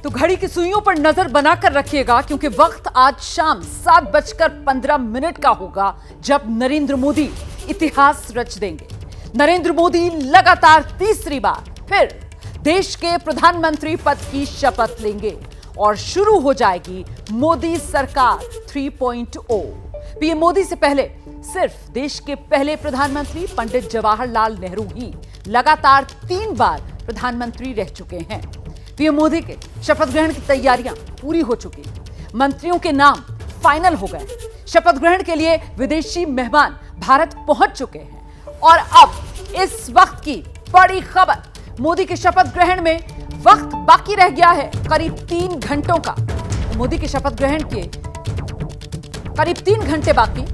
तो घड़ी की सुइयों पर नजर बनाकर रखिएगा, क्योंकि वक्त आज शाम 7:15 का होगा जब नरेंद्र मोदी इतिहास रच देंगे। नरेंद्र मोदी लगातार तीसरी बार फिर देश के प्रधानमंत्री पद की शपथ लेंगे और शुरू हो जाएगी मोदी सरकार 3.0। पीएम मोदी से पहले सिर्फ देश के पहले प्रधानमंत्री पंडित जवाहरलाल नेहरू ही लगातार 3 बार प्रधानमंत्री रह चुके हैं। पीएम मोदी के शपथ ग्रहण की तैयारियां पूरी हो चुकी हैं। मंत्रियों के नाम फाइनल हो गए। शपथ ग्रहण के लिए विदेशी मेहमान भारत पहुंच चुके हैं और अब इस वक्त की बड़ी खबर, मोदी के शपथ ग्रहण में वक्त बाकी रह गया है करीब 3 घंटों का। मोदी के शपथ ग्रहण के करीब 3 घंटे बाकी।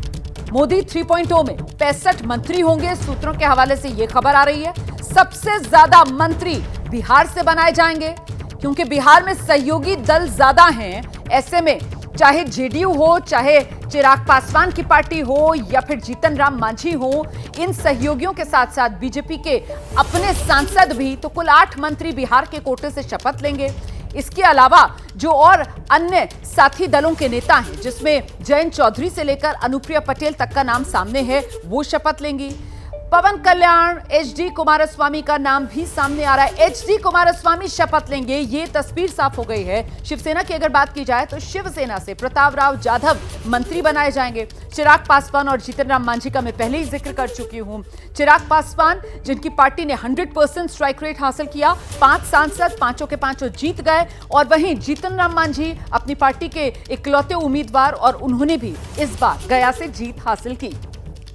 मोदी 3.0 में 65 मंत्री होंगे, सूत्रों के हवाले से यह खबर आ रही है। सबसे ज्यादा मंत्री बिहार से बनाए जाएंगे, क्योंकि बिहार में सहयोगी दल ज्यादा हैं। ऐसे में चाहे जेडीयू हो, चाहे चिराग पासवान की पार्टी हो या फिर जीतन राम मांझी हो, इन सहयोगियों के साथ साथ बीजेपी के अपने सांसद भी, तो कुल 8 मंत्री बिहार के कोटे से शपथ लेंगे। इसके अलावा जो और अन्य साथी दलों के नेता हैं, जिसमें जयंत चौधरी से लेकर अनुप्रिया पटेल तक का नाम सामने है, वो शपथ लेंगी। पवन कल्याण, एचडी कुमारस्वामी का नाम भी सामने आ रहा है। एचडी कुमारस्वामी शपथ लेंगे, ये तस्वीर साफ हो गई है। शिवसेना की अगर बात की जाए तो शिवसेना से प्रताप राव जाधव मंत्री बनाए जाएंगे। चिराग पासवान और जीतन राम मांझी का मैं पहले ही जिक्र कर चुकी हूं। चिराग पासवान, जिनकी पार्टी ने 100% स्ट्राइक रेट हासिल किया, 5 सांसद 5 के 5 जीत गए। और वहीं जीतन राम मांझी अपनी पार्टी के इकलौते उम्मीदवार, और उन्होंने भी इस बार गया से जीत हासिल की।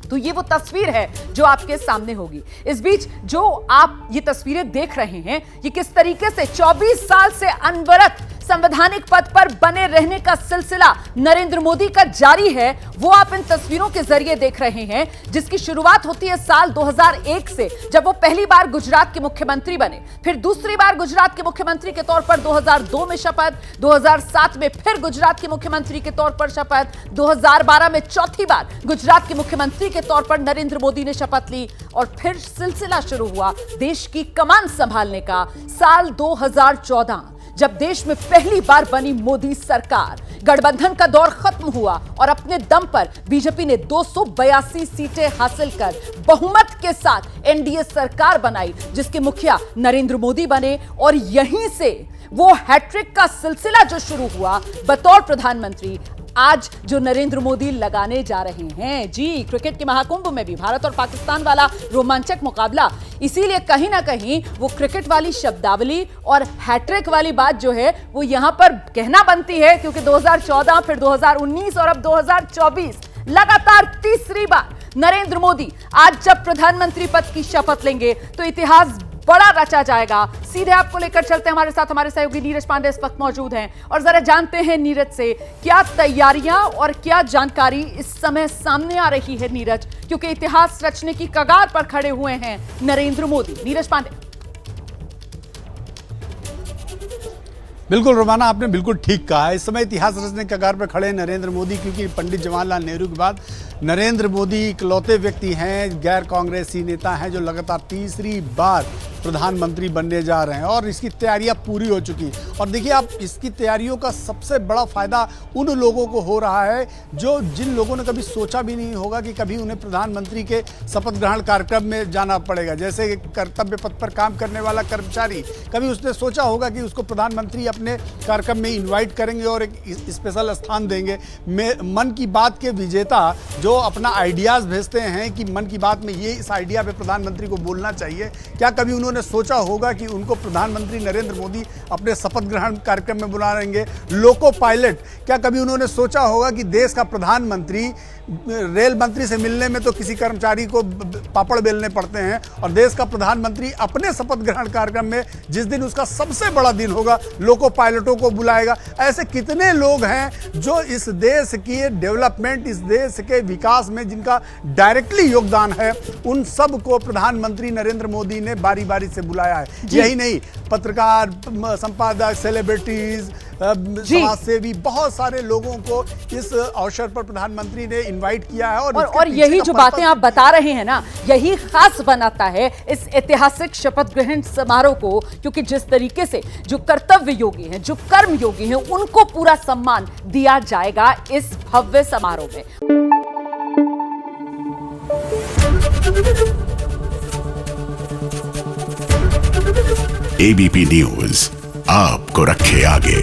तो ये वो तस्वीर है जो आपके सामने होगी। इस बीच जो आप ये तस्वीरें देख रहे हैं, ये किस तरीके से 24 साल से अनवरत संवैधानिक पद पर बने रहने का सिलसिला नरेंद्र मोदी का जारी है, वो आप इन तस्वीरों के जरिए देख रहे हैं, जिसकी शुरुआत होती है साल 2001 से, जब वो पहली बार गुजरात के मुख्यमंत्री बने। फिर दूसरी बार गुजरात के मुख्यमंत्री के तौर पर 2002 में शपथ, 2007 में फिर गुजरात के मुख्यमंत्री के तौर पर शपथ, 2012 में चौथी बार गुजरात के मुख्यमंत्री के तौर पर नरेंद्र मोदी ने शपथ ली। और फिर सिलसिला शुरू हुआ देश की कमान संभालने का। साल 2014 जब देश में पहली बार बनी मोदी सरकार, गठबंधन का दौर खत्म हुआ और अपने दम पर बीजेपी ने 282 सीटें हासिल कर बहुमत के साथ एनडीए सरकार बनाई, जिसके मुखिया नरेंद्र मोदी बने। और यहीं से वो हैट्रिक का सिलसिला जो शुरू हुआ बतौर प्रधानमंत्री, आज जो नरेंद्र मोदी लगाने जा रहे हैं। जी, क्रिकेट के महाकुंभ में भी भारत और पाकिस्तान वाला रोमांचक मुकाबला, इसीलिए कहीं ना कहीं वो क्रिकेट वाली शब्दावली और हैट्रिक वाली बात जो है वो यहां पर कहना बनती है, क्योंकि 2014, फिर 2019 और अब 2024 लगातार तीसरी बार नरेंद्र मोदी आज जब प्रधानमंत्री पद की शपथ लेंगे तो इतिहास बड़ा रचा जाएगा। सीधे आपको लेकर चलते हैं, हमारे साथ हमारे सहयोगी नीरज पांडे इस वक्त मौजूद हैं और जरा जानते हैं नीरज से क्या तैयारियां और क्या जानकारी इस समय सामने आ रही है। नीरज, क्योंकि इतिहास रचने की कगार पर खड़े हुए हैं नरेंद्र मोदी। नीरज पांडे। बिल्कुल रोमाना, आपने बिल्कुल ठीक कहा। इस समय इतिहास रचने की कगार पर खड़े हैं नरेंद्र मोदी, क्योंकि पंडित जवाहरलाल नेहरू के बाद नरेंद्र मोदी इकलौते व्यक्ति हैं, गैर कांग्रेसी नेता हैं, जो लगातार तीसरी बार प्रधानमंत्री बनने जा रहे हैं और इसकी तैयारियां पूरी हो चुकी। और देखिए, आप इसकी तैयारियों का सबसे बड़ा फायदा उन लोगों को हो रहा है जो जिन लोगों ने कभी सोचा भी नहीं होगा कि कभी उन्हें प्रधानमंत्री के शपथ ग्रहण कार्यक्रम में जाना पड़ेगा। जैसे कर्तव्य पथ पर काम करने वाला कर्मचारी, कभी उसने सोचा होगा कि उसको प्रधानमंत्री अपने कार्यक्रम में इन्वाइट करेंगे और एक स्पेशल स्थान देंगे। मन की बात के विजेता जो अपना आइडियाज भेजते हैं कि मन की बात में ये इस आइडिया पे प्रधानमंत्री को बोलना चाहिए, क्या कभी उन्होंने सोचा होगा कि उनको प्रधानमंत्री नरेंद्र मोदी अपने शपथ ग्रहण कार्यक्रम में बुलाएंगे? लोको पायलट, क्या कभी उन्होंने सोचा होगा कि देश का प्रधानमंत्री रेल मंत्री से मिलने में तो किसी कर्मचारी को पापड़ बेलने पड़ते हैं, और देश का प्रधानमंत्री अपने शपथ ग्रहण कार्यक्रम में जिस दिन उसका सबसे बड़ा दिन होगा, लोको पायलटों को बुलाएगा? ऐसे कितने लोग हैं जो इस देश की डेवलपमेंट, इस देश के विकास में जिनका डायरेक्टली योगदान है, उन सब को प्रधानमंत्री नरेंद्र मोदी ने बारी बारी से बुलाया है। यही नहीं, पत्रकार, संपादक, सेलिब्रिटीज, समाज सेवी, बहुत सारे लोगों को इस अवसर पर प्रधानमंत्री ने इनवाइट किया है। और यही जो बातें आप बता रहे हैं ना, यही खास बनाता है इस ऐतिहासिक शपथ ग्रहण समारोह को, क्योंकि जिस तरीके से जो कर्तव्य योगी हैं, जो कर्म योगी हैं, उनको पूरा सम्मान दिया जाएगा इस भव्य समारोह में। एबीपी न्यूज आपको रखे आगे।